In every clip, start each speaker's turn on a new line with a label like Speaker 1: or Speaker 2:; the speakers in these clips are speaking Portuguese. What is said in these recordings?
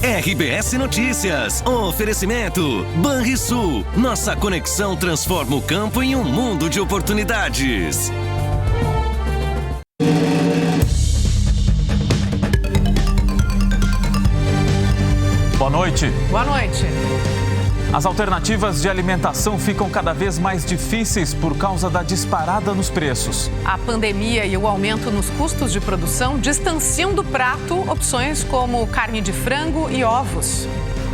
Speaker 1: RBS Notícias. Oferecimento Banrisul. Nossa conexão transforma o campo em um mundo de oportunidades.
Speaker 2: Boa noite.
Speaker 3: Boa noite.
Speaker 2: As alternativas de alimentação ficam cada vez mais difíceis por causa da disparada nos preços.
Speaker 3: A pandemia e o aumento nos custos de produção distanciam do prato opções como carne de frango e ovos.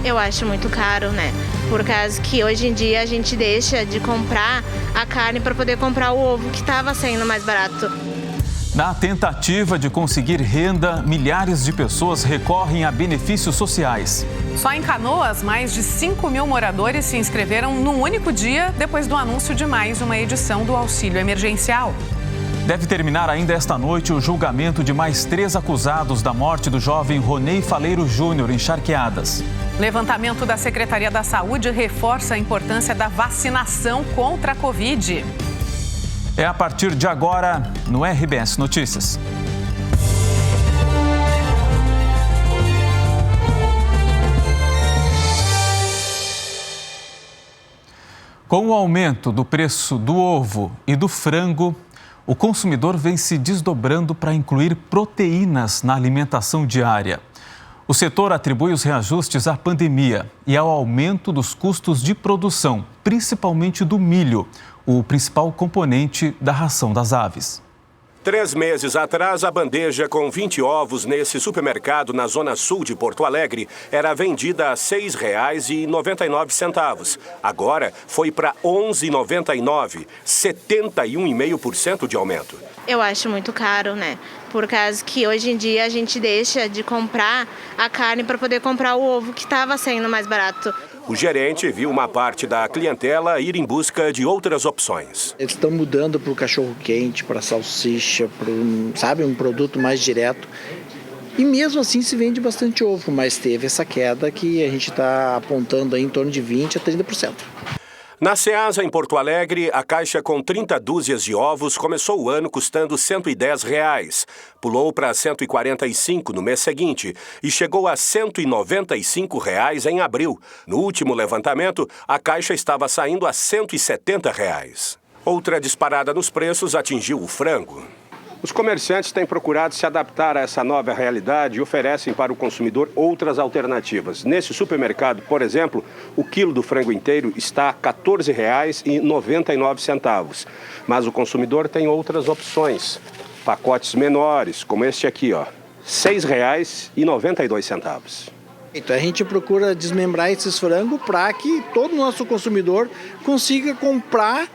Speaker 4: Eu acho muito caro, né? Por causa que hoje em dia a gente deixa de comprar a carne para poder comprar o ovo que estava saindo mais barato.
Speaker 2: Na tentativa de conseguir renda, milhares de pessoas recorrem a benefícios sociais.
Speaker 3: Só em Canoas, mais de 5 mil moradores se inscreveram num único dia depois do anúncio de mais uma edição do auxílio emergencial.
Speaker 2: Deve terminar ainda esta noite o julgamento de mais 3 acusados da morte do jovem Ronei Faleiro Júnior em Charqueadas.
Speaker 3: Levantamento da Secretaria da Saúde reforça a importância da vacinação contra a Covid.
Speaker 2: É a partir de agora no RBS Notícias. Com o aumento do preço do ovo e do frango, o consumidor vem se desdobrando para incluir proteínas na alimentação diária. O setor atribui os reajustes à pandemia e ao aumento dos custos de produção, principalmente do milho, o principal componente da ração das aves.
Speaker 5: 3 meses atrás, a bandeja com 20 ovos nesse supermercado na zona sul de Porto Alegre era vendida a R$ 6,99. Agora foi para R$ 11,99, 71,5% de aumento.
Speaker 4: Eu acho muito caro, né? Por causa que hoje em dia a gente deixa de comprar a carne para poder comprar o ovo que estava saindo mais barato.
Speaker 5: O gerente viu uma parte da clientela ir em busca de outras opções.
Speaker 6: Eles estão mudando para o cachorro-quente, para a salsicha, para um produto mais direto. E mesmo assim se vende bastante ovo, mas teve essa queda que a gente está apontando aí em torno de 20% a 30%.
Speaker 5: Na Ceasa, em Porto Alegre, a caixa com 30 dúzias de ovos começou o ano custando R$ 110. Pulou para R$ 145 no mês seguinte e chegou a R$ 195 em abril. No último levantamento, a caixa estava saindo a R$ 170. Outra disparada nos preços atingiu o frango. Os comerciantes têm procurado se adaptar a essa nova realidade e oferecem para o consumidor outras alternativas. Nesse supermercado, por exemplo, o quilo do frango inteiro está a R$ 14,99. Mas o consumidor tem outras opções. Pacotes menores, como este aqui, ó, R$ 6,92.
Speaker 6: Então a gente procura desmembrar esses frangos para que todo o nosso consumidor consiga comprar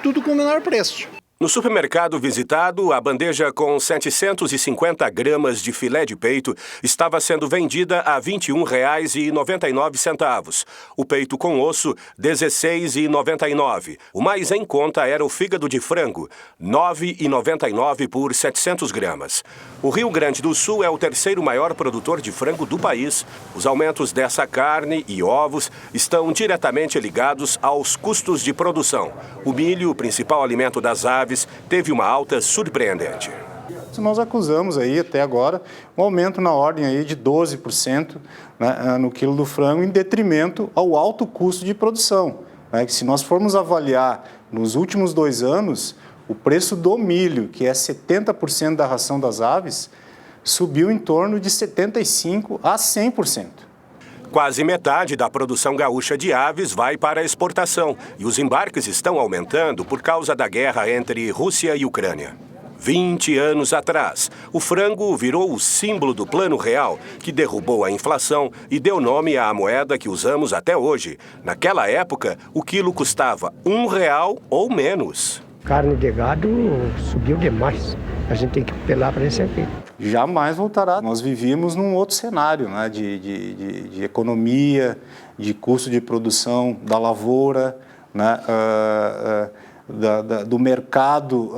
Speaker 6: tudo com o menor preço.
Speaker 5: No supermercado visitado, a bandeja com 750 gramas de filé de peito estava sendo vendida a R$ 21,99. O peito com osso, R$ 16,99. O mais em conta era o fígado de frango, R$ 9,99 por 700 gramas. O Rio Grande do Sul é o terceiro maior produtor de frango do país. Os aumentos dessa carne e ovos estão diretamente ligados aos custos de produção. O milho, o principal alimento das aves, teve uma alta surpreendente.
Speaker 7: Nós acusamos aí até agora um aumento na ordem aí de 12%, né, no quilo do frango, em detrimento ao alto custo de produção. Né, que se nós formos avaliar nos últimos 2 anos, o preço do milho, que é 70% da ração das aves, subiu em torno de 75% a 100%.
Speaker 5: Quase metade da produção gaúcha de aves vai para a exportação e os embarques estão aumentando por causa da guerra entre Rússia e Ucrânia. 20 anos atrás, o frango virou o símbolo do Plano Real, que derrubou a inflação e deu nome à moeda que usamos até hoje. Naquela época, o quilo custava R$ 1 ou menos.
Speaker 8: Carne de gado subiu demais. A gente tem que apelar para esse aqui.
Speaker 7: Jamais voltará. Nós vivíamos num outro cenário, né, de economia, de custo de produção da lavoura, né, do mercado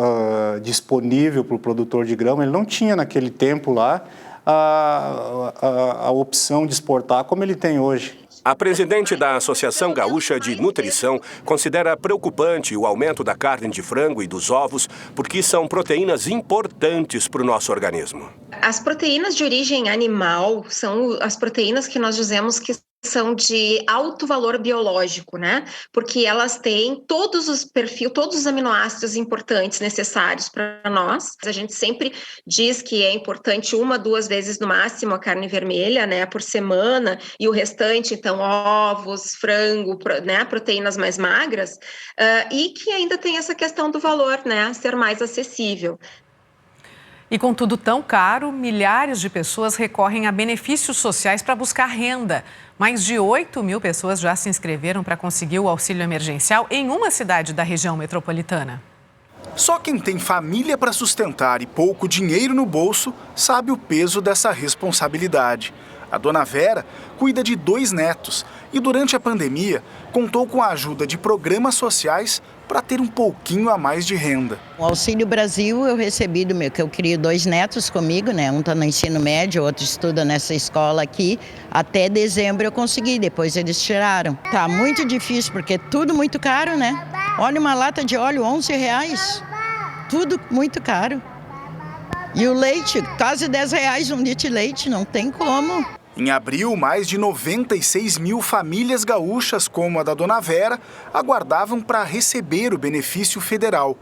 Speaker 7: disponível para o produtor de grão. Ele não tinha naquele tempo lá a opção de exportar como ele tem hoje.
Speaker 5: A presidente da Associação Gaúcha de Nutrição considera preocupante o aumento da carne de frango e dos ovos, porque são proteínas importantes para o nosso organismo.
Speaker 9: As proteínas de origem animal são as proteínas que nós dizemos que são de alto valor biológico, né? Porque elas têm todos os aminoácidos importantes necessários para nós. A gente sempre diz que é importante 1 a 2 vezes no máximo a carne vermelha, né, por semana, e o restante, então, ovos, frango, né, proteínas mais magras, e que ainda tem essa questão do valor, né, ser mais acessível.
Speaker 3: E com tudo tão caro, milhares de pessoas recorrem a benefícios sociais para buscar renda. Mais de 8 mil pessoas já se inscreveram para conseguir o auxílio emergencial em uma cidade da região metropolitana.
Speaker 10: Só quem tem família para sustentar e pouco dinheiro no bolso sabe o peso dessa responsabilidade. A dona Vera cuida de 2 netos e durante a pandemia contou com a ajuda de programas sociais para ter um pouquinho a mais de renda.
Speaker 11: O Auxílio Brasil eu recebi do meu, que eu criei 2 netos comigo, né? Um está no ensino médio, outro estuda nessa escola aqui. Até dezembro eu consegui, depois eles tiraram. Tá muito difícil porque é tudo muito caro, né? Olha uma lata de óleo, R$11. Tudo muito caro. E o leite, quase R$10 um litro de leite, não tem como.
Speaker 10: Em abril, mais de 96 mil famílias gaúchas, como a da dona Vera, aguardavam para receber o benefício federal.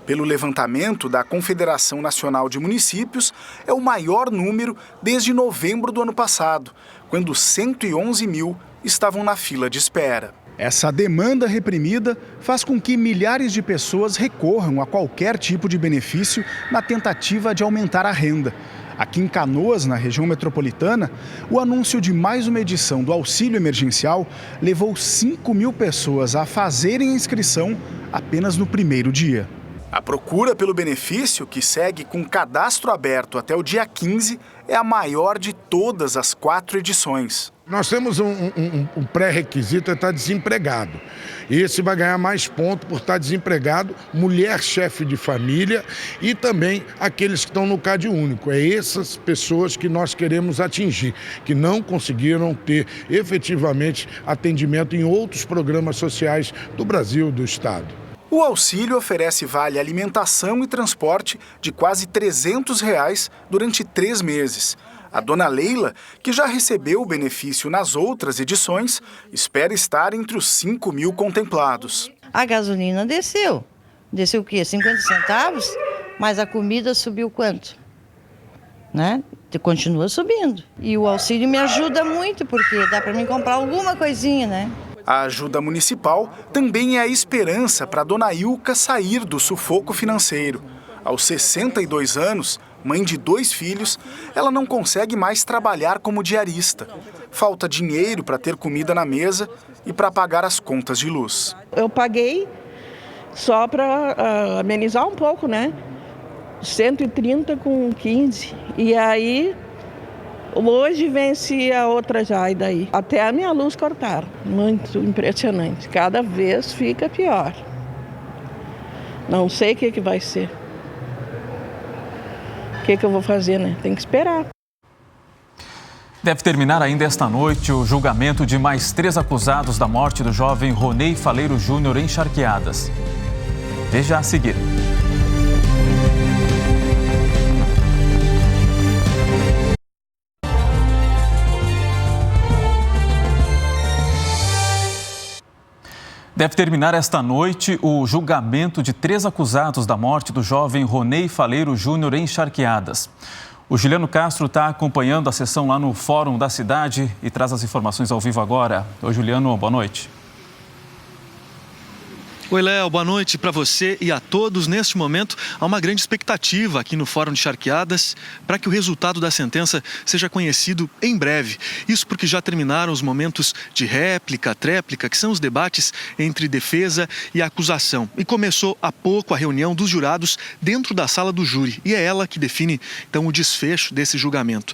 Speaker 10: Pelo levantamento da Confederação Nacional de Municípios, é o maior número desde novembro do ano passado, quando 111 mil estavam na fila de espera. Essa demanda reprimida faz com que milhares de pessoas recorram a qualquer tipo de benefício na tentativa de aumentar a renda. Aqui em Canoas, na região metropolitana, o anúncio de mais uma edição do auxílio emergencial levou 5 mil pessoas a fazerem a inscrição apenas no primeiro dia. A procura pelo benefício, que segue com cadastro aberto até o dia 15, é a maior de todas as 4 edições.
Speaker 12: Nós temos um pré-requisito, é estar desempregado. E esse vai ganhar mais ponto por estar desempregado, mulher chefe de família e também aqueles que estão no CAD único. É essas pessoas que nós queremos atingir, que não conseguiram ter efetivamente atendimento em outros programas sociais do Brasil, do Estado.
Speaker 10: O auxílio oferece vale alimentação e transporte de quase R$300 durante 3 meses. A dona Leila, que já recebeu o benefício nas outras edições, espera estar entre os 5 mil contemplados.
Speaker 11: A gasolina desceu. Desceu o quê? 50 centavos? Mas a comida subiu quanto? Né? Continua subindo. E o auxílio me ajuda muito, porque dá para mim comprar alguma coisinha, né?
Speaker 10: A ajuda municipal também é a esperança para a dona Ilka sair do sufoco financeiro. Aos 62 anos, mãe de 2 filhos, ela não consegue mais trabalhar como diarista. Falta dinheiro para ter comida na mesa e para pagar as contas de luz.
Speaker 13: Eu paguei só para amenizar um pouco, né? 130 com 15. E aí, hoje vence a outra já, e daí? Até a minha luz cortaram. Muito impressionante. Cada vez fica pior. Não sei o que vai ser. O que eu vou fazer, né? Tem que esperar.
Speaker 2: Deve terminar ainda esta noite o julgamento de mais 3 acusados da morte do jovem Ronei Faleiro Júnior em Charqueadas. Veja a seguir. Deve terminar esta noite o julgamento de 3 acusados da morte do jovem Ronei Faleiro Júnior em Charqueadas. O Juliano Castro está acompanhando a sessão lá no Fórum da Cidade e traz as informações ao vivo agora. Oi, Juliano, boa noite.
Speaker 14: Oi, Léo, boa noite para você e a todos. Neste momento, há uma grande expectativa aqui no Fórum de Charqueadas para que o resultado da sentença seja conhecido em breve. Isso porque já terminaram os momentos de réplica, tréplica, que são os debates entre defesa e acusação. E começou há pouco a reunião dos jurados dentro da sala do júri. E é ela que define, então, o desfecho desse julgamento.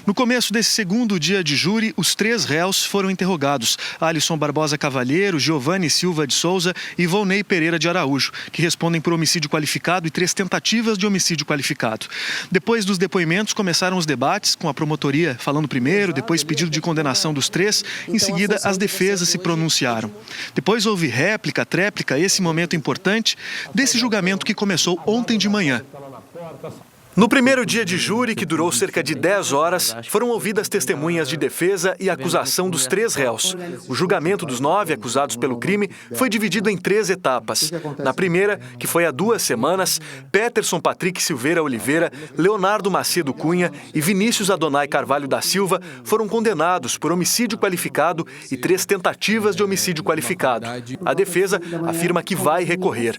Speaker 14: No começo desse segundo dia de júri, os 3 réus foram interrogados. Alisson Barbosa Cavalheiro, Giovanni Silva de Souza e Ronei Pereira de Araújo, que respondem por homicídio qualificado e 3 tentativas de homicídio qualificado. Depois dos depoimentos, começaram os debates, com a promotoria falando primeiro, depois pedido de condenação dos 3, em seguida as defesas se pronunciaram. Depois houve réplica, tréplica, esse momento importante desse julgamento que começou ontem de manhã. No primeiro dia de júri, que durou cerca de 10 horas, foram ouvidas testemunhas de defesa e acusação dos 3 réus. O julgamento dos 9 acusados pelo crime foi dividido em 3 etapas. Na primeira, que foi há 2 semanas, Peterson Patrick Silveira Oliveira, Leonardo Macedo Cunha e Vinícius Adonai Carvalho da Silva foram condenados por homicídio qualificado e 3 tentativas de homicídio qualificado. A defesa afirma que vai recorrer.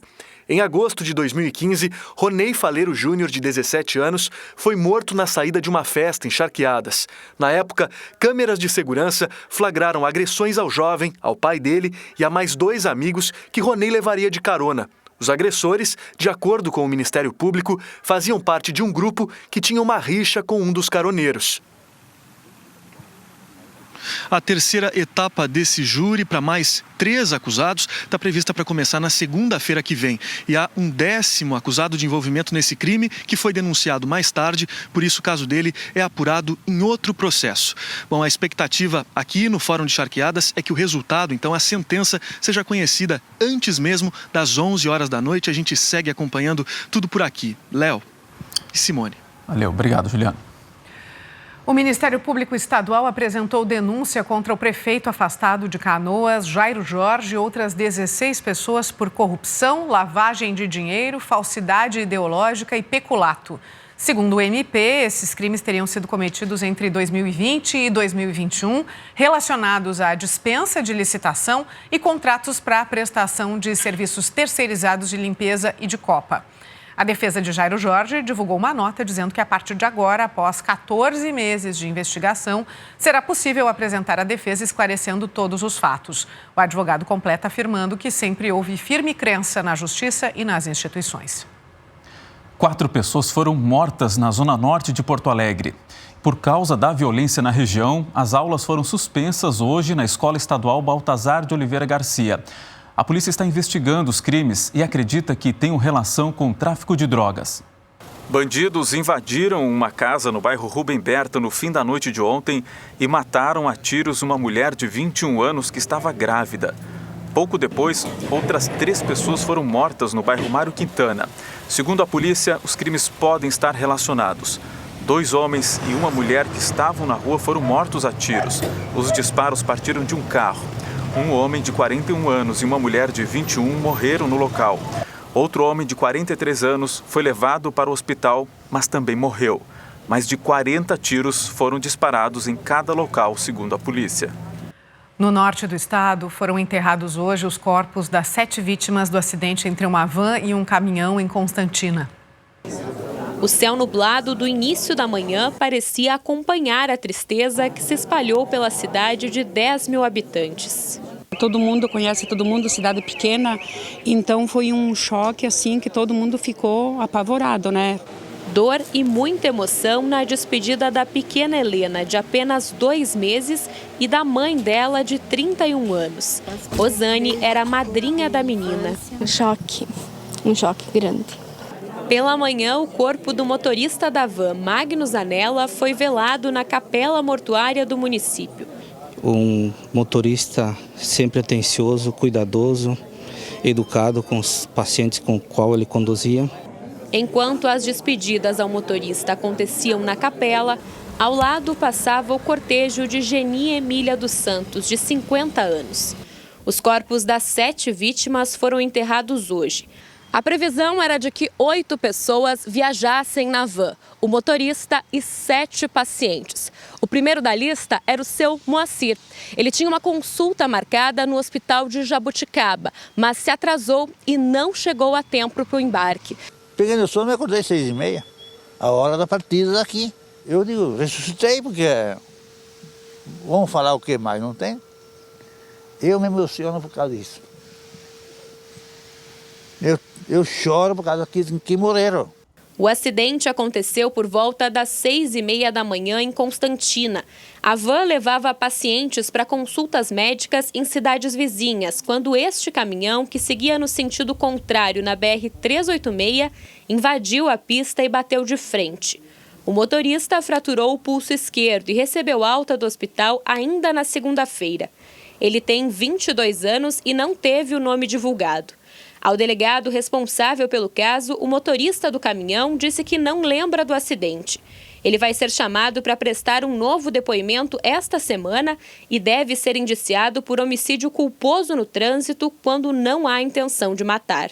Speaker 14: Em agosto de 2015, Ronei Faleiro Júnior, de 17 anos, foi morto na saída de uma festa em Charqueadas. Na época, câmeras de segurança flagraram agressões ao jovem, ao pai dele e a mais 2 amigos que Ronei levaria de carona. Os agressores, de acordo com o Ministério Público, faziam parte de um grupo que tinha uma rixa com um dos caroneiros. A terceira etapa desse júri, para mais 3 acusados, está prevista para começar na segunda-feira que vem. E há um 10º acusado de envolvimento nesse crime, que foi denunciado mais tarde, por isso o caso dele é apurado em outro processo. Bom, a expectativa aqui no Fórum de Charqueadas é que o resultado, então a sentença, seja conhecida antes mesmo das 11 horas da noite. A gente segue acompanhando tudo por aqui. Léo e Simone.
Speaker 2: Valeu, obrigado, Juliano.
Speaker 3: O Ministério Público Estadual apresentou denúncia contra o prefeito afastado de Canoas, Jairo Jorge, e outras 16 pessoas por corrupção, lavagem de dinheiro, falsidade ideológica e peculato. Segundo o MP, esses crimes teriam sido cometidos entre 2020 e 2021, relacionados à dispensa de licitação e contratos para a prestação de serviços terceirizados de limpeza e de copa. A defesa de Jairo Jorge divulgou uma nota dizendo que a partir de agora, após 14 meses de investigação, será possível apresentar a defesa esclarecendo todos os fatos. O advogado completa afirmando que sempre houve firme crença na justiça e nas instituições.
Speaker 2: 4 pessoas foram mortas na zona norte de Porto Alegre. Por causa da violência na região, as aulas foram suspensas hoje na Escola Estadual Baltazar de Oliveira Garcia. A polícia está investigando os crimes e acredita que tenham relação com o tráfico de drogas.
Speaker 15: Bandidos invadiram uma casa no bairro Rubem Berta no fim da noite de ontem e mataram a tiros uma mulher de 21 anos que estava grávida. Pouco depois, outras 3 pessoas foram mortas no bairro Mário Quintana. Segundo a polícia, os crimes podem estar relacionados. 2 homens e uma mulher que estavam na rua foram mortos a tiros. Os disparos partiram de um carro. Um homem de 41 anos e uma mulher de 21 morreram no local. Outro homem de 43 anos foi levado para o hospital, mas também morreu. Mais de 40 tiros foram disparados em cada local, segundo a polícia.
Speaker 3: No norte do estado, foram enterrados hoje os corpos das 7 vítimas do acidente entre uma van e um caminhão em Constantina.
Speaker 16: O céu nublado do início da manhã parecia acompanhar a tristeza que se espalhou pela cidade de 10 mil habitantes.
Speaker 17: Todo mundo conhece todo mundo, cidade pequena, então foi um choque assim que todo mundo ficou apavorado, né?
Speaker 16: Dor e muita emoção na despedida da pequena Helena, de apenas 2 meses, e da mãe dela, de 31 anos. Rosane era a madrinha da menina.
Speaker 18: Um choque grande.
Speaker 16: Pela manhã, o corpo do motorista da van, Magno Zanella, foi velado na capela mortuária do município.
Speaker 19: Um motorista sempre atencioso, cuidadoso, educado com os pacientes com os quais ele conduzia.
Speaker 16: Enquanto as despedidas ao motorista aconteciam na capela, ao lado passava o cortejo de Geni Emília dos Santos, de 50 anos. Os corpos das 7 vítimas foram enterrados hoje. A previsão era de que 8 pessoas viajassem na van, o motorista e 7 pacientes. O primeiro da lista era o seu Moacir. Ele tinha uma consulta marcada no hospital de Jabuticaba, mas se atrasou e não chegou a tempo para o embarque.
Speaker 20: Peguei no sono e acordei às 6h30, a hora da partida daqui. Eu digo, ressuscitei porque, vamos falar o que mais, não tem? Eu me emociono por causa disso. Eu choro por causa que morreram.
Speaker 16: O acidente aconteceu por volta das 6h30 da manhã em Constantina. A van levava pacientes para consultas médicas em cidades vizinhas, quando este caminhão, que seguia no sentido contrário na BR-386, invadiu a pista e bateu de frente. O motorista fraturou o pulso esquerdo e recebeu alta do hospital ainda na segunda-feira. Ele tem 22 anos e não teve o nome divulgado. Ao delegado responsável pelo caso, o motorista do caminhão disse que não lembra do acidente. Ele vai ser chamado para prestar um novo depoimento esta semana e deve ser indiciado por homicídio culposo no trânsito quando não há intenção de matar.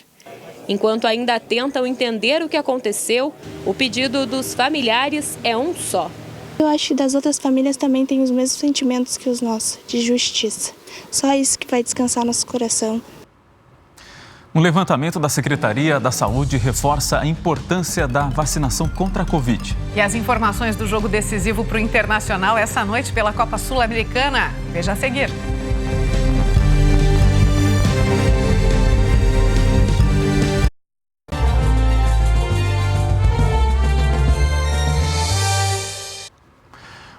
Speaker 16: Enquanto ainda tentam entender o que aconteceu, o pedido dos familiares é um só.
Speaker 18: Eu acho que das outras famílias também tem os mesmos sentimentos que os nossos, de justiça. Só isso que vai descansar nosso coração.
Speaker 2: Um levantamento da Secretaria da Saúde reforça a importância da vacinação contra a Covid.
Speaker 3: E as informações do jogo decisivo para o Internacional essa noite pela Copa Sul-Americana. Veja a seguir.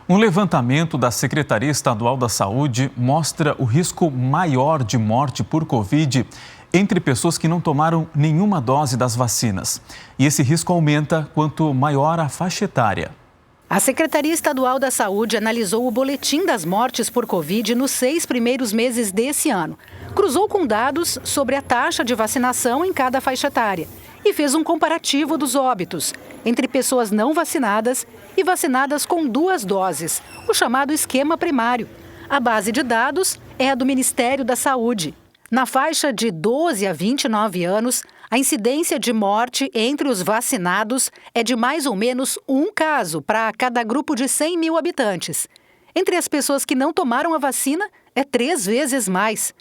Speaker 2: Um levantamento da Secretaria Estadual da Saúde mostra o risco maior de morte por Covid entre pessoas que não tomaram nenhuma dose das vacinas. E esse risco aumenta quanto maior a faixa etária.
Speaker 21: A Secretaria Estadual da Saúde analisou o boletim das mortes por Covid nos 6 primeiros meses desse ano. Cruzou com dados sobre a taxa de vacinação em cada faixa etária e fez um comparativo dos óbitos entre pessoas não vacinadas e vacinadas com 2 doses, o chamado esquema primário. A base de dados é a do Ministério da Saúde. Na faixa de 12 a 29 anos, a incidência de morte entre os vacinados é de mais ou menos 1 caso para cada grupo de 100 mil habitantes. Entre as pessoas que não tomaram a vacina, é 3 vezes mais.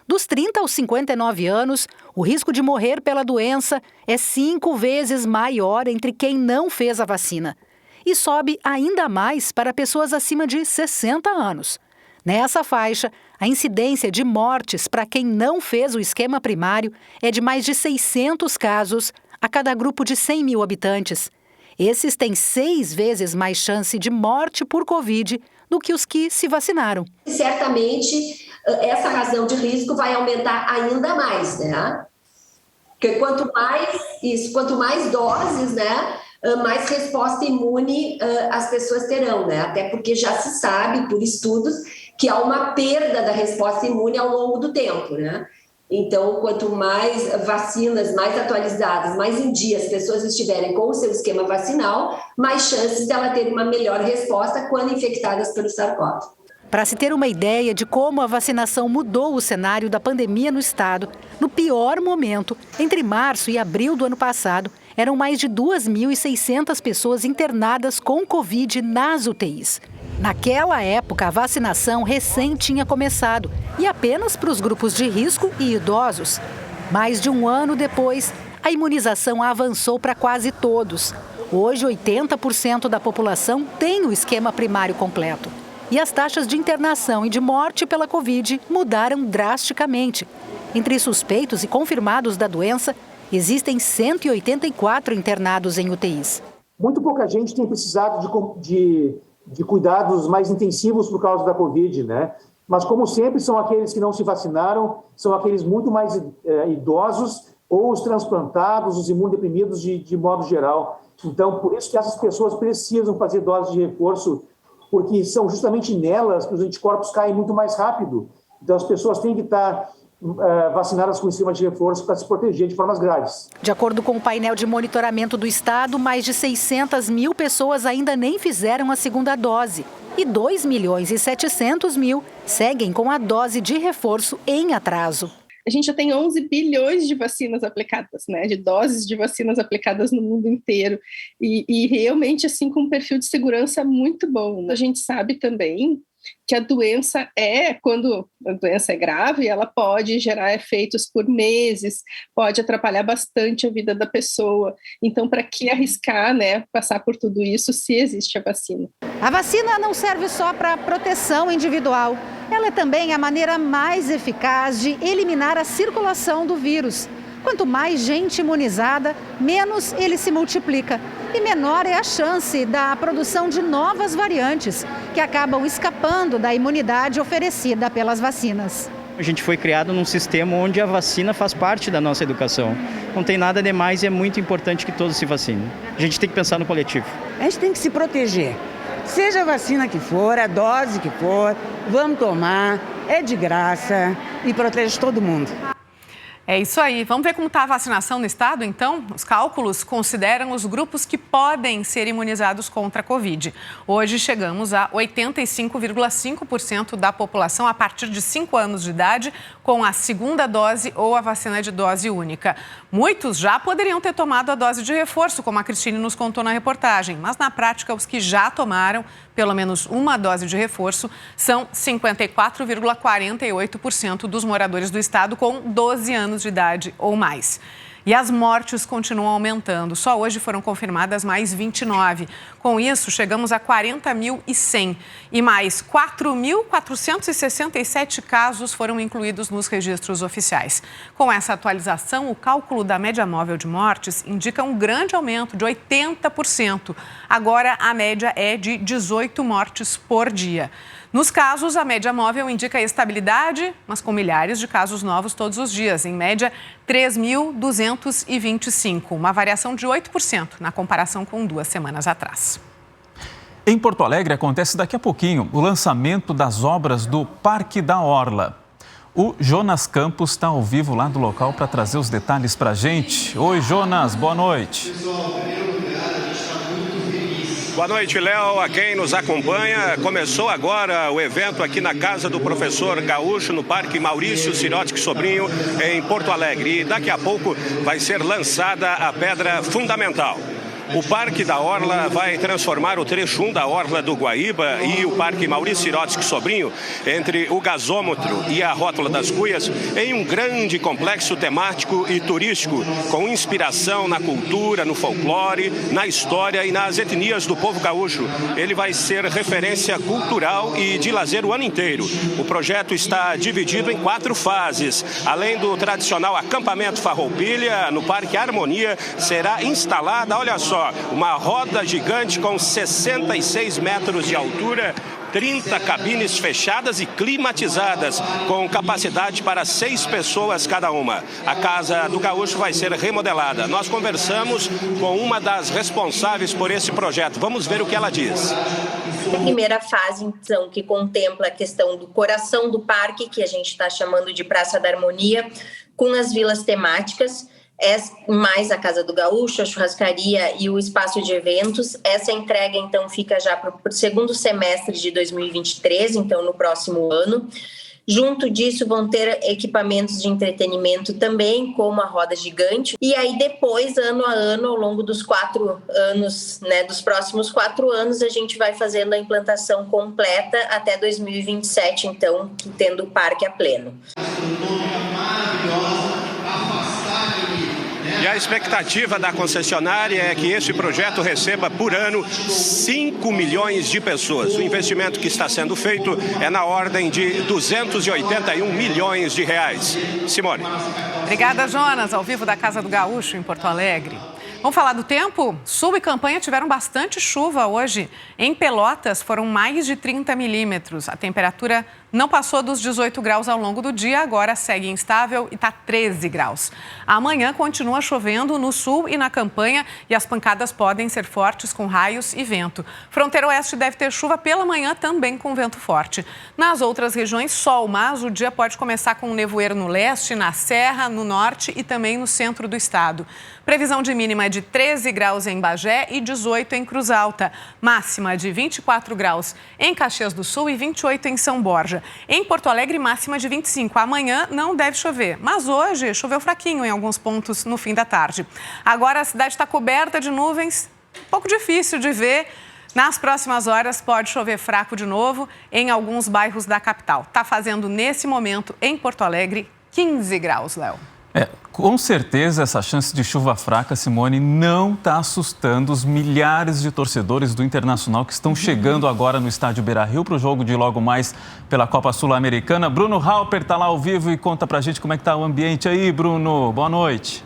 Speaker 21: Dos 30 aos 59 anos, o risco de morrer pela doença é 5 vezes maior entre quem não fez a vacina. E sobe ainda mais para pessoas acima de 60 anos. Nessa faixa, a incidência de mortes para quem não fez o esquema primário é de mais de 600 casos a cada grupo de 100 mil habitantes. Esses têm 6 vezes mais chance de morte por Covid do que os que se vacinaram.
Speaker 22: Certamente, essa razão de risco vai aumentar ainda mais, né? Porque quanto mais doses, né, mais resposta imune as pessoas terão, né? Até porque já se sabe, por estudos, que há uma perda da resposta imune ao longo do tempo, né? Então, quanto mais vacinas, mais atualizadas, mais em dia as pessoas estiverem com o seu esquema vacinal, mais chances dela ter uma melhor resposta quando infectadas pelo SARS-CoV.
Speaker 21: Para se ter uma ideia de como a vacinação mudou o cenário da pandemia no estado, no pior momento, entre março e abril do ano passado, eram mais de 2.600 pessoas internadas com Covid nas UTIs. Naquela época, a vacinação recém tinha começado e apenas para os grupos de risco e idosos. Mais de 1 ano depois, a imunização avançou para quase todos. Hoje, 80% da população tem o esquema primário completo. E as taxas de internação e de morte pela Covid mudaram drasticamente. Entre suspeitos e confirmados da doença, existem 184 internados em UTIs.
Speaker 23: Muito pouca gente tem precisado de cuidados mais intensivos por causa da Covid, né? Mas, como sempre, são aqueles que não se vacinaram, são aqueles muito mais idosos ou os transplantados, os imunodeprimidos de modo geral. Então, por isso que essas pessoas precisam fazer doses de reforço, porque são justamente nelas que os anticorpos caem muito mais rápido. Então, as pessoas têm que estar vacinadas com esquema de reforço para se proteger de formas graves.
Speaker 21: De acordo com o painel de monitoramento do estado, mais de 600 mil pessoas ainda nem fizeram a segunda dose. E 2.700.000 seguem com a dose de reforço em atraso.
Speaker 24: A gente já tem 11 bilhões de vacinas aplicadas, né, de doses de vacinas aplicadas no mundo inteiro, e realmente assim com um perfil de segurança muito bom. A gente sabe também que a doença quando a doença é grave, ela pode gerar efeitos por meses, pode atrapalhar bastante a vida da pessoa. Então, para que arriscar, né, passar por tudo isso se existe a vacina?
Speaker 21: A vacina não serve só para proteção individual. Ela é também a maneira mais eficaz de eliminar a circulação do vírus. Quanto mais gente imunizada, menos ele se multiplica e menor é a chance da produção de novas variantes, que acabam escapando da imunidade oferecida pelas vacinas.
Speaker 1: A gente foi criado num sistema onde a vacina faz parte da nossa educação. Não tem nada demais e é muito importante que todos se vacinem. A gente tem que pensar no coletivo.
Speaker 4: A gente tem que se proteger. Seja a vacina que for, a dose que for, vamos tomar, é de graça e protege todo mundo.
Speaker 3: É isso aí. Vamos ver como está a vacinação no estado, então? Os cálculos consideram os grupos que podem ser imunizados contra a Covid. Hoje chegamos a 85,5% da população a partir de 5 anos de idade com a segunda dose ou a vacina de dose única. Muitos já poderiam ter tomado a dose de reforço, como a Cristine nos contou na reportagem, mas na prática os que já tomaram pelo menos uma dose de reforço são 54,48% dos moradores do estado com 12 anos de idade ou mais. E as mortes continuam aumentando. Só hoje foram confirmadas mais 29. Com isso, chegamos a 40.100. E mais 4.467 casos foram incluídos nos registros oficiais. Com essa atualização, o cálculo da média móvel de mortes indica um grande aumento de 80%. Agora, a média é de 18 mortes por dia. Nos casos, a média móvel indica estabilidade, mas com milhares de casos novos todos os dias. Em média, 3.225, uma variação de 8% na comparação com 2 semanas atrás.
Speaker 2: Em Porto Alegre, acontece daqui a pouquinho o lançamento das obras do Parque da Orla. O Jonas Campos está ao vivo lá do local para trazer os detalhes para a gente. Oi, Jonas, boa noite.
Speaker 5: Boa noite, Léo. A quem nos acompanha, começou agora o evento aqui na casa do professor Gaúcho, no Parque Maurício Sirotsky Sobrinho, em Porto Alegre. E daqui a pouco vai ser lançada a pedra fundamental. O Parque da Orla vai transformar o trecho 1 da Orla do Guaíba e o Parque Maurício Sirotsky Sobrinho, entre o gasômetro e a Rótula das Cuias, em um grande complexo temático e turístico, com inspiração na cultura, no folclore, na história e nas etnias do povo gaúcho. Ele vai ser referência cultural e de lazer o ano inteiro. O projeto está dividido em 4 fases. Além do tradicional acampamento Farroupilha, no Parque Harmonia será instalada, olha só, uma roda gigante com 66 metros de altura, 30 cabines fechadas e climatizadas, com capacidade para 6 pessoas cada uma. A Casa do Gaúcho vai ser remodelada. Nós conversamos com uma das responsáveis por esse projeto. Vamos ver o que ela diz.
Speaker 6: A primeira fase, então, que contempla a questão do coração do parque, que a gente está chamando de Praça da Harmonia, com as vilas temáticas, mais a Casa do Gaúcho, a churrascaria e o espaço de eventos. Essa entrega, então, fica já para o segundo semestre de 2023, então no próximo ano. Junto disso, vão ter equipamentos de entretenimento também, como a roda gigante. E aí, depois, ano a ano, ao longo dos 4 anos, né, dos próximos 4 anos, a gente vai fazendo a implantação completa até 2027, então, tendo o parque a pleno.
Speaker 5: E a expectativa da concessionária é que esse projeto receba por ano 5 milhões de pessoas. O investimento que está sendo feito é na ordem de 281 milhões de reais. Simone.
Speaker 3: Obrigada, Jonas, ao vivo da Casa do Gaúcho, em Porto Alegre. Vamos falar do tempo? Sul e Campanha tiveram bastante chuva hoje. Em Pelotas foram mais de 30 milímetros. A temperatura não passou dos 18 graus ao longo do dia, agora segue instável e está 13 graus. Amanhã continua chovendo no sul e na Campanha e as pancadas podem ser fortes com raios e vento. Fronteira Oeste deve ter chuva pela manhã também com vento forte. Nas outras regiões, sol, mas o dia pode começar com nevoeiro no leste, na Serra, no norte e também no centro do estado. Previsão de mínima de 13 graus em Bagé e 18 em Cruz Alta. Máxima de 24 graus em Caxias do Sul e 28 em São Borja. Em Porto Alegre, máxima de 25. Amanhã não deve chover, mas hoje choveu fraquinho em alguns pontos no fim da tarde. Agora a cidade está coberta de nuvens, um pouco difícil de ver. Nas próximas horas pode chover fraco de novo em alguns bairros da capital. Está fazendo nesse momento em Porto Alegre 15 graus, Léo.
Speaker 2: Com certeza, essa chance de chuva fraca, Simone, não está assustando os milhares de torcedores do Internacional que estão chegando agora no estádio Beira-Rio para o jogo de logo mais pela Copa Sul-Americana. Bruno Halper está lá ao vivo e conta para a gente como é que está o ambiente aí, Bruno. Boa noite.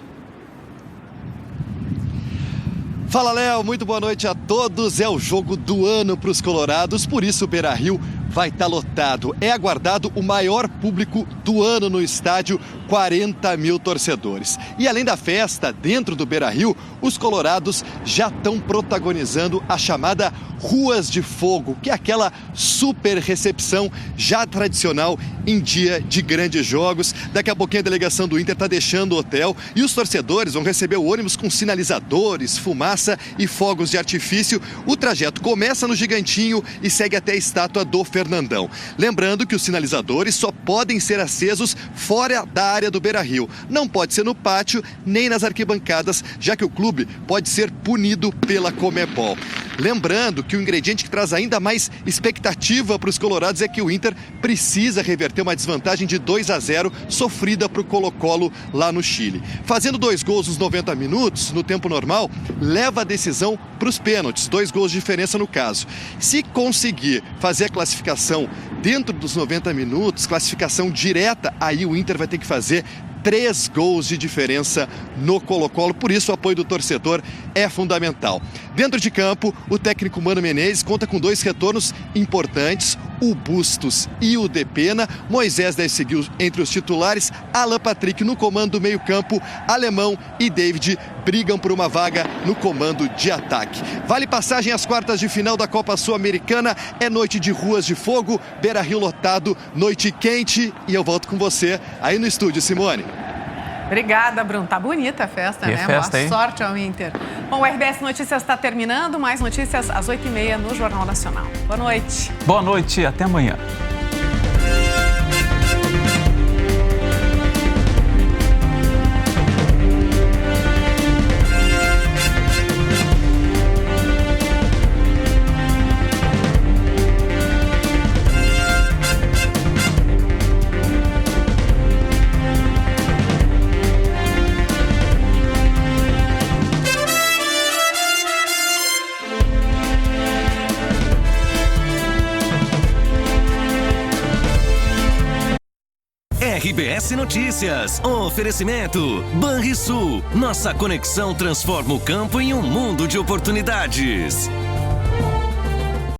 Speaker 7: Fala, Léo. Muito boa noite a todos. É o jogo do ano para os colorados, por isso o Beira-Rio vai estar lotado. É aguardado o maior público do ano no estádio, 40 mil torcedores. E além da festa, dentro do Beira-Rio, os colorados já estão protagonizando a chamada Ruas de Fogo, que é aquela super recepção já tradicional em dia de grandes jogos. Daqui a pouquinho a delegação do Inter está deixando o hotel e os torcedores vão receber o ônibus com sinalizadores, fumaça e fogos de artifício. O trajeto começa no Gigantinho e segue até a estátua do Fernandão. Lembrando que os sinalizadores só podem ser acesos fora da área do Beira-Rio. Não pode ser no pátio nem nas arquibancadas, já que o clube pode ser punido pela Conmebol. Lembrando que o ingrediente que traz ainda mais expectativa para os colorados é que o Inter precisa reverter uma desvantagem de 2-0 sofrida para o Colo-Colo lá no Chile. Fazendo 2 gols nos 90 minutos, no tempo normal, leva a decisão para os pênaltis, 2 gols de diferença no caso. Se conseguir fazer a classificação dentro dos 90 minutos, classificação direta, aí o Inter vai ter que fazer 3 gols de diferença no Colo-Colo, por isso o apoio do torcedor é fundamental. Dentro de campo, o técnico Mano Menezes conta com 2 retornos importantes, o Bustos e o Depena. Moisés deve seguir entre os titulares, Alan Patrick no comando do meio-campo, Alemão e David brigam por uma vaga no comando de ataque. Vale passagem às quartas de final da Copa Sul-Americana, é noite de Ruas de Fogo, Beira-Rio lotado, noite quente, e eu volto com você aí no estúdio, Simone.
Speaker 3: Obrigada, Bruno. Tá bonita a festa, né?
Speaker 2: Festa,
Speaker 3: boa sorte ao Inter. Bom, o RBS Notícias está terminando. Mais notícias às 8h30 no Jornal Nacional. Boa noite.
Speaker 2: Boa noite e até amanhã.
Speaker 8: RBS Notícias, oferecimento Banrisul, nossa conexão transforma o campo em um mundo de oportunidades.